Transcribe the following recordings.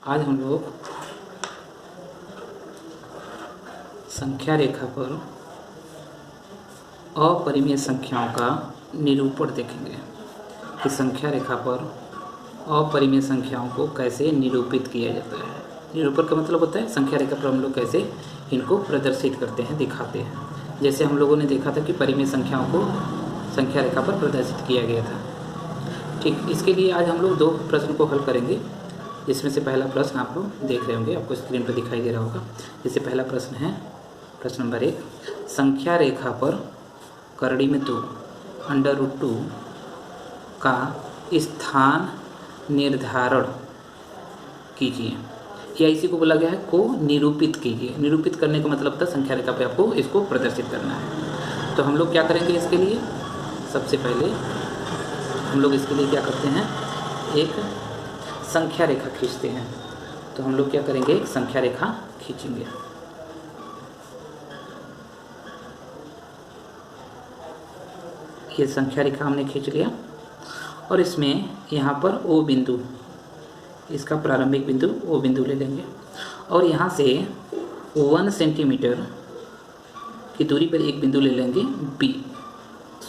आज हम लोग संख्या रेखा पर अपरिमेय संख्याओं का निरूपण देखेंगे कि संख्या रेखा पर अपरिमेय संख्याओं को कैसे निरूपित किया जाता है। निरूपण का मतलब होता है संख्या रेखा पर हम लोग कैसे इनको प्रदर्शित करते हैं, दिखाते हैं। जैसे हम लोगों ने देखा था कि परिमेय संख्याओं को संख्या रेखा पर प्रदर्शित किया गया था। ठीक, इसके लिए आज हम लोग दो प्रश्न को हल करेंगे, जिसमें से पहला प्रश्न आप लोग देख रहे होंगे, आपको स्क्रीन पर दिखाई दे रहा होगा। जैसे पहला प्रश्न है, प्रश्न नंबर 1, संख्या रेखा पर करड़ी में 2 √2 का स्थान निर्धारण कीजिए, या इसी को बोला गया है को निरूपित कीजिए। निरूपित करने का मतलब था संख्या रेखा पे आपको इसको प्रदर्शित करना है। तो हम लोग क्या करेंगे इसके लिए, सबसे पहले हम लोग इसके लिए क्या करते हैं, एक संख्या रेखा खींचते हैं। तो हम लोग क्या करेंगे, एक संख्या रेखा खींचेंगे। ये संख्या रेखा हमने खींच लिया और इसमें यहाँ पर ओ बिंदु, इसका प्रारंभिक बिंदु ओ बिंदु ले लेंगे और यहाँ से 1 सेंटीमीटर की दूरी पर एक बिंदु ले लेंगे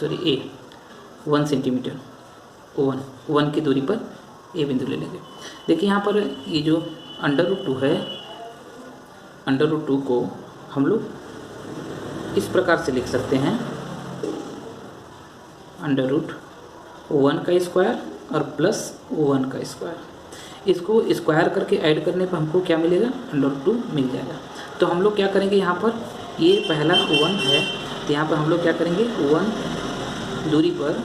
ए 1 सेंटीमीटर 1 की दूरी पर ए बिंदु ले लेंगे। देखिए यहाँ पर ये जो √2 है, √2 को हम लोग इस प्रकार से लिख सकते हैं, √1 का स्क्वायर और +1 का स्क्वायर। इसको स्क्वायर करके ऐड करने पर हमको क्या मिलेगा, √2 मिल जाएगा। तो हम लोग क्या करेंगे, यहाँ पर ये पहला 1 है, तो यहाँ पर हम लोग क्या करेंगे, 1 दूरी पर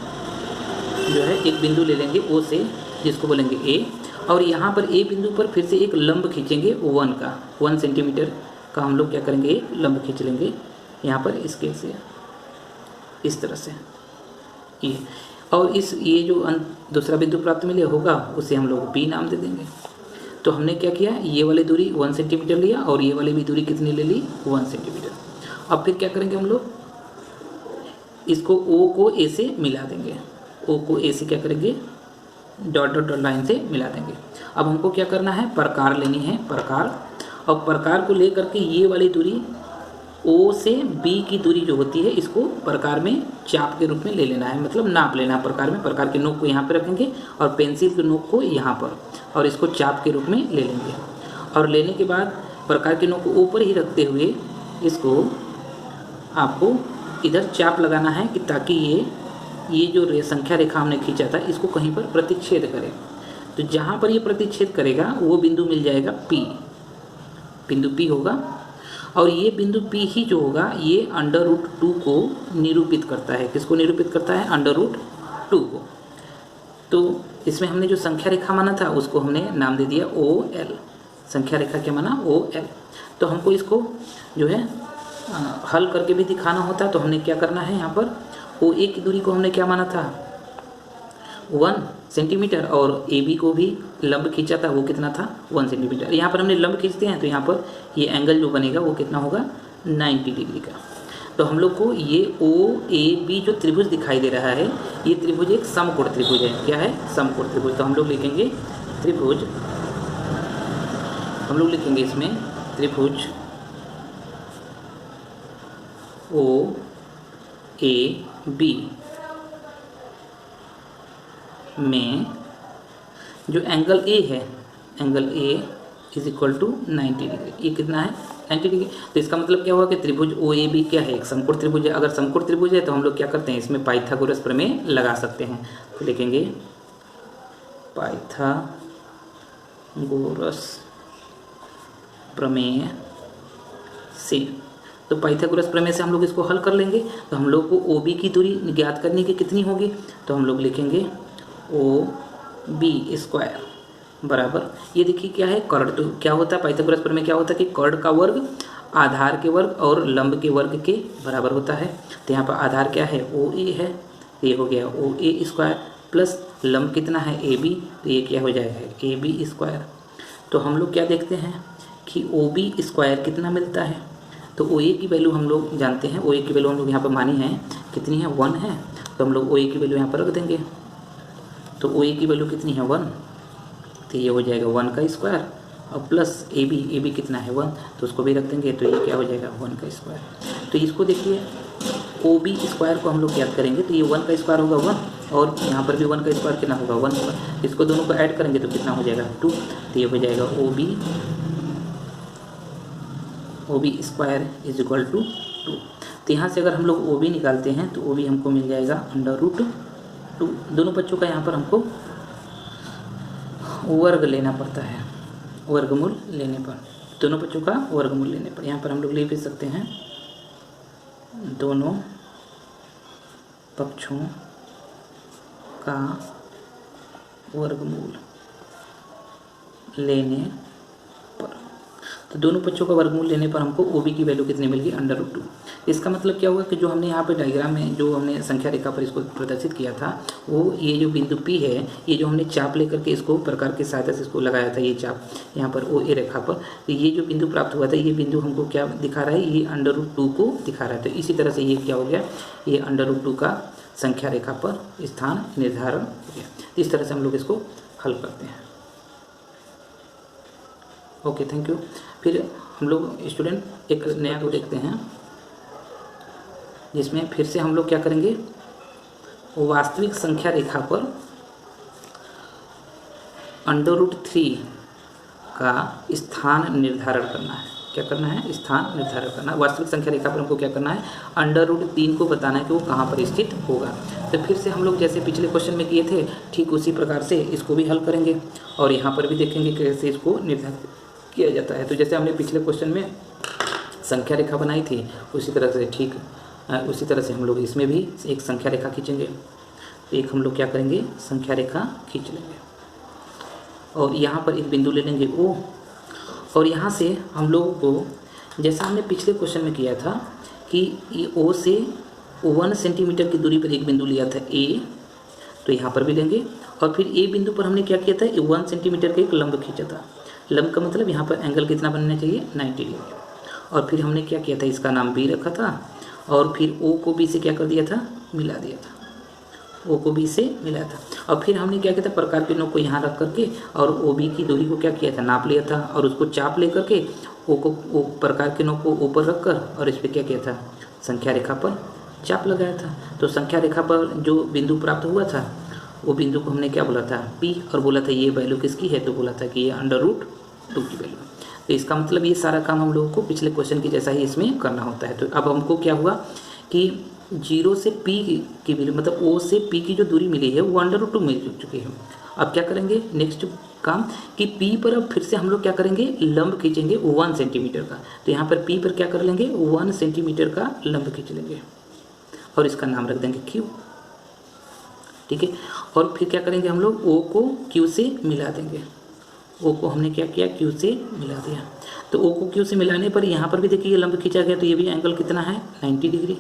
जो है एक बिंदु ले लेंगे ओ से, जिसको बोलेंगे ए, और यहाँ पर ए बिंदु पर फिर से एक लंब खींचेंगे 1 सेंटीमीटर का हम लोग क्या करेंगे, एक लंब खींच लेंगे यहाँ पर इसके से, इस तरह से ये, और ये जो दूसरा बिंदु प्राप्त मिले होगा उसे हम लोग बी नाम दे देंगे। तो हमने क्या किया, ये वाली दूरी 1 सेंटीमीटर लिया और ये वाली भी दूरी कितनी ले ली, 1 सेंटीमीटर। अब फिर क्या करेंगे, हम लोग इसको ओ को ए से मिला देंगे, ओ को ए से क्या करेंगे, डॉट डॉट डॉट लाइन से मिला देंगे। अब हमको क्या करना है, प्रकार लेनी है, प्रकार, और प्रकार को लेकर के ये वाली दूरी ओ से बी की दूरी जो होती है, इसको प्रकार में चाप के रूप में ले लेना है, मतलब नाप लेना है प्रकार में। प्रकार के नोक को यहाँ पर रखेंगे और पेंसिल के नोक को यहाँ पर, और इसको चाप के रूप में ले लेंगे। और लेने के बाद प्रकार के नोक को ऊपर ही रखते हुए इसको आपको इधर चाप लगाना है कि ताकि ये जो संख्या रेखा हमने खींचा था इसको कहीं पर प्रतिच्छेद करे। तो जहाँ पर ये प्रतिच्छेद करेगा वो बिंदु मिल जाएगा P, बिंदु P होगा। और ये बिंदु P ही जो होगा ये √2 को निरूपित करता है। किसको निरूपित करता है, √2 को। तो इसमें हमने जो संख्या रेखा माना था उसको हमने नाम दे दिया OL। संख्या रेखा क्या माना, OL। तो हमको इसको जो है हल करके भी दिखाना होता है। तो हमने क्या करना है, यहाँ पर OA की दूरी को हमने क्या माना था, 1 सेंटीमीटर, और AB को भी लंब खींचा था, वो कितना था, 1 सेंटीमीटर। यहाँ पर हमने लंब खींचते हैं तो यहाँ पर ये एंगल जो बनेगा वो कितना होगा, 90 डिग्री का। तो हम लोग को ये OAB जो त्रिभुज दिखाई दे रहा है, ये त्रिभुज एक समकोण त्रिभुज है। क्या है, समकोण त्रिभुज। तो हम लोग लिखेंगे त्रिभुज, हम लोग लिखेंगे इसमें त्रिभुज OAB में जो एंगल A है, एंगल A = 90 डिग्री। ये कितना है, 90 डिग्री। तो इसका मतलब क्या हुआ कि त्रिभुज OAB क्या है, एक समकोण त्रिभुज है। अगर समकोण त्रिभुज है तो हम लोग क्या करते हैं, इसमें पाइथागोरस प्रमेय लगा सकते हैं। तो लिखेंगे पाइथागोरस प्रमेय से। तो पाइथागोरस प्रमेय से हम लोग इसको हल कर लेंगे। तो हम लोग को OB की दूरी ज्ञात करने की कितनी होगी, तो हम लोग लिखेंगे OB² बराबर, ये देखिए क्या है, कर्ण। तो क्या होता है पाइथागोरस प्रमेय, क्या होता है कि कर्ण का वर्ग आधार के वर्ग और लंब के वर्ग के बराबर होता है। तो यहाँ पर आधार क्या है, OA है, ये हो गया OA² प्लस लंब कितना है, AB, तो ये क्या हो जाएगा, AB²। तो हम लोग क्या देखते हैं कि OB² कितना मिलता है। तो OA की वैल्यू हम लोग जानते हैं, OA की वैल्यू हम लोग यहाँ पर मानी है, कितनी है, 1 है। तो हम लोग OA की वैल्यू यहाँ पर रख देंगे। तो OA की वैल्यू कितनी है, 1। तो ये हो जाएगा 1 का स्क्वायर और प्लस ए बी कितना है 1, तो उसको भी रख देंगे, तो ये क्या हो जाएगा 1 का स्क्वायर। तो इसको देखिए ओ बी स्क्वायर को हम लोग याद करेंगे तो ये 1 का स्क्वायर होगा 1, और यहाँ पर भी 1 का स्क्वायर कितना होगा 1 होगा। इसको दोनों को ऐड करेंगे तो कितना हो जाएगा 2, तो ये हो जाएगा O B square is equal to 2। तो यहाँ से अगर हम लोग ओ बी निकालते हैं तो ओ बी हमको मिल जाएगा √2। दोनों बच्चों का यहाँ पर हमको वर्ग लेना पड़ता है, वर्गमूल लेने पर, दोनों बच्चों का वर्गमूल लेने पर यहाँ पर हम लोग ले भी सकते हैं दोनों पक्षों का वर्गमूल लेने पर। तो दोनों पक्षों का वर्गमूल लेने पर हमको ओ बी की वैल्यू कितनी मिल गई √2। इसका मतलब क्या हुआ कि जो हमने यहाँ पे डायग्राम में जो हमने संख्या रेखा पर इसको प्रदर्शित किया था, वो ये जो बिंदु P है, ये जो हमने चाप लेकर के इसको प्रकार की सहायता से इसको लगाया था, ये चाप यहाँ पर ओ ए रेखा पर, तो ये जो बिंदु प्राप्त हुआ था, ये बिंदु हमको क्या दिखा रहा है, ये √2 को दिखा रहा है। तो इसी तरह से ये क्या हो गया, ये √2 का संख्या रेखा पर स्थान निर्धारण हो गया। इस तरह से हम लोग इसको हल करते हैं। Okay, thank you. फिर हम लोग स्टूडेंट एक नया को देखते हैं, जिसमें फिर से हम लोग क्या करेंगे, वास्तविक संख्या रेखा पर √3 का स्थान निर्धारण करना है। क्या करना है, स्थान निर्धारण करना है। वास्तविक संख्या रेखा पर हमको क्या करना है, √3 को बताना है कि वो कहाँ पर स्थित होगा। तो फिर से हम लोग जैसे पिछले क्वेश्चन में किए थे, ठीक उसी प्रकार से इसको भी हल करेंगे, और यहाँ पर भी देखेंगे कैसे इसको निर्धारित किया जाता है। तो जैसे हमने पिछले क्वेश्चन में संख्या रेखा बनाई थी, उसी तरह से ठीक उसी तरह से हम लोग इसमें भी एक संख्या रेखा खींचेंगे। तो एक हम लोग क्या करेंगे, संख्या रेखा खींच लेंगे, और यहाँ पर एक बिंदु ले लेंगे O, और यहाँ से हम लोगों को जैसा हमने पिछले क्वेश्चन में किया था कि ये O से 1 सेंटीमीटर की दूरी पर एक बिंदु लिया था A, तो यहाँ पर भी लेंगे, और फिर A बिंदु पर हमने क्या किया था, 1 सेंटीमीटर का एक लंब खींचा था। लंब का मतलब यहाँ पर एंगल कितना बनना चाहिए, 90 डिग्री। और फिर हमने क्या किया था, इसका नाम B रखा था, और फिर O को B से क्या कर दिया था, मिला दिया था, O को B से मिलाया था। और फिर हमने क्या किया था, प्रकार के नोक को यहाँ रख करके और OB की दूरी को क्या किया था, नाप लिया था, और उसको चाप ले करके O प्रकार के नोक को ऊपर रख कर और इस पर क्या किया था, संख्या रेखा पर चाप लगाया था। तो संख्या रेखा पर जो बिंदु प्राप्त हुआ था, वो बिंदु को हमने क्या बोला था, P, और बोला था ये वैल्यू किसकी है, तो बोला था कि ये √2 की वैल्यू। तो इसका मतलब ये सारा काम हम लोगों को पिछले क्वेश्चन की जैसा ही इसमें करना होता है। तो अब हमको क्या हुआ कि 0 से P की वैल्यू, मतलब O से P की जो दूरी मिली है वो √2 मिल चुकी है। अब क्या करेंगे, नेक्स्ट काम कि P पर अब फिर से हम लोग क्या करेंगे, लंब खींचेंगे 1 सेंटीमीटर का। तो यहाँ पर P पर क्या कर लेंगे, 1 सेंटीमीटर का लंब खींच लेंगे, और इसका नाम रख देंगे Q, ठीक है। और फिर क्या करेंगे, हम लोग O को Q से मिला देंगे। O को हमने क्या किया, Q से मिला दिया। तो O को Q से मिलाने पर यहाँ पर भी देखिए ये लंब खींचा गया, तो ये भी एंगल कितना है, 90 डिग्री।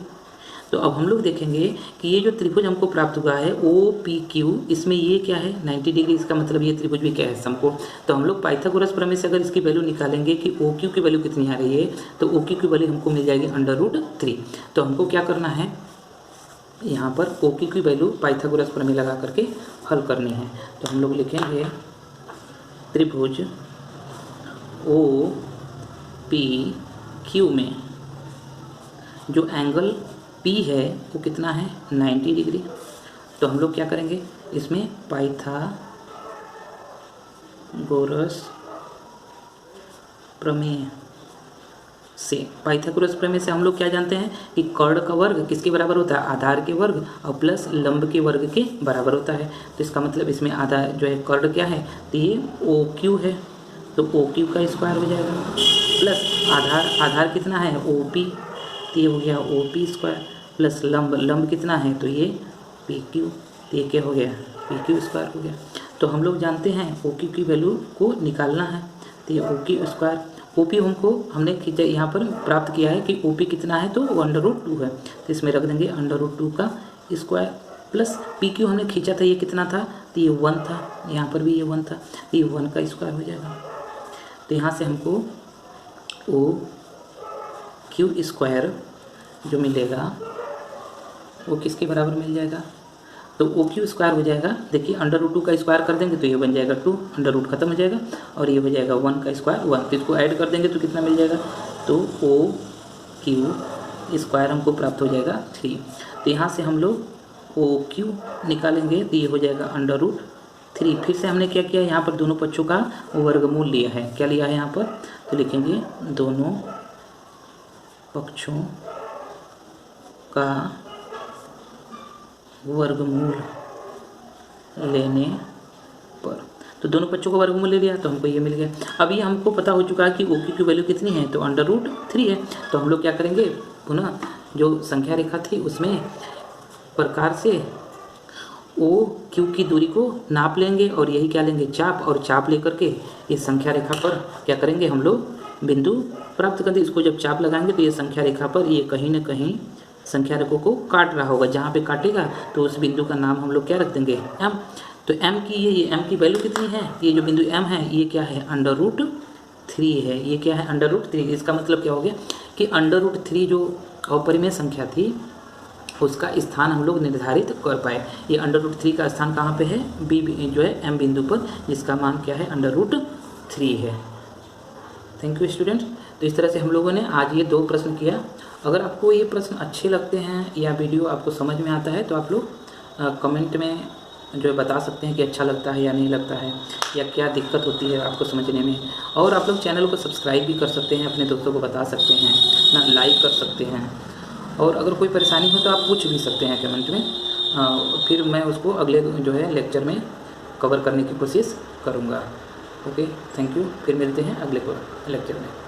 तो अब हम लोग देखेंगे कि ये जो त्रिभुज हमको प्राप्त हुआ है OPQ, इसमें ये क्या है, 90 डिग्री। इसका मतलब ये त्रिभुज भी क्या है, समकोण। तो हम लोग पाइथागोरस प्रमेय से अगर इसकी वैल्यू निकालेंगे कि OQ की वैल्यू कितनी आ रही है, तो OQ की वैल्यू हमको मिल जाएगी √3। तो हमको क्या करना है, यहाँ पर OQ की वैल्यू पाइथागोरस प्रमेय लगा करके हल करनी है। तो हम लोग लिखेंगे त्रिभुज OPQ में जो एंगल P है वो कितना है, 90 डिग्री। तो हम लोग क्या करेंगे, इसमें पाइथागोरस प्रमेय से हम लोग क्या जानते हैं कि कर्ण का वर्ग किसके बराबर होता है, आधार के वर्ग और प्लस लंब के वर्ग के बराबर होता है। तो इसका मतलब इसमें आधार जो है कर्ण क्या है, तो ये OQ है, तो OQ का स्क्वायर हो जाएगा, प्लस आधार कितना है OP, तो ये हो गया OP स्क्वायर, प्लस लंब कितना है, तो ये PQ, तो ये क्या हो गया, PQ स्क्वायर हो गया। तो हम लोग जानते हैं OQ की वैल्यू को निकालना है, तो ये OQ स्क्वायर, OP हमने खींचा यहाँ पर प्राप्त किया है कि OP कितना है, तो √2 है। तो इसमें रख देंगे √2 का स्क्वायर, प्लस PQ हमने खींचा था, ये कितना था, तो ये 1 था, यहाँ पर भी ये 1 था, तो ये 1 का स्क्वायर हो जाएगा। तो यहाँ से हमको OQ स्क्वायर जो मिलेगा वो किसके बराबर मिल जाएगा, तो ओ क्यू स्क्वायर हो जाएगा, देखिए अंडर रूट 2 का स्क्वायर कर देंगे तो ये बन जाएगा 2, अंडर रूट खत्म हो जाएगा और ये हो जाएगा 1 का स्क्वायर 1। तो इसको ऐड कर देंगे तो कितना मिल जाएगा, तो ओ क्यू स्क्वायर हमको प्राप्त हो जाएगा 3। तो यहाँ से हम लोग ओ क्यू निकालेंगे तो ये हो जाएगा अंडर रूट 3। फिर से हमने क्या किया, यहाँ पर दोनों पक्षों का वर्गमूल लिया है। क्या लिया है यहाँ पर, तो लिखेंगे दोनों पक्षों का वर्गमूल लेने पर, तो दोनों पक्षों का वर्गमूल ले लिया तो हमको ये मिल गया। अभी हमको पता हो चुका है कि ओ क्यू की वैल्यू कितनी है, तो अंडर रूट 3 है। तो हम लोग क्या करेंगे, पुनः जो संख्या रेखा थी उसमें प्रकार से ओ क्यू की दूरी को नाप लेंगे और यही क्या लेंगे, चाप, और चाप लेकर के इस संख्या रेखा पर क्या करेंगे, हम लोग बिंदु प्राप्त करेंगे। इसको जब चाप लगाएंगे तो ये संख्या रेखा पर ये कहीं ना कहीं संख्या रेखों को काट रहा होगा, जहाँ पे काटेगा तो उस बिंदु का नाम हम लोग क्या रख देंगे, एम। तो एम की ये एम की वैल्यू कितनी है, ये जो बिंदु एम है ये क्या है, अंडर रूट 3 है। ये क्या है, अंडर रूट 3। इसका मतलब क्या हो गया कि अंडर रूट 3 जो अपरिमेय संख्या थी उसका स्थान हम लोग निर्धारित कर पाए। ये अंडर रूट 3 का स्थान कहाँ पे है, बी जो है एम बिंदु पर, जिसका मान क्या है, अंडर रूट 3 है। Thank you student. तो इस तरह से हम लोगों ने आज ये 2 प्रश्न किया। अगर आपको ये प्रश्न अच्छे लगते हैं या वीडियो आपको समझ में आता है तो आप लोग कमेंट में जो है बता सकते हैं कि अच्छा लगता है या नहीं लगता है, या क्या दिक्कत होती है आपको समझने में। और आप लोग चैनल को सब्सक्राइब भी कर सकते हैं, अपने दोस्तों को बता सकते हैं ना, लाइक कर सकते हैं। और अगर कोई परेशानी हो तो आप पूछ भी सकते हैं कमेंट में, फिर मैं उसको अगले जो है लेक्चर में कवर करने की कोशिश करूँगा। Okay, thank you. फिर मिलते हैं अगले लेक्चर में।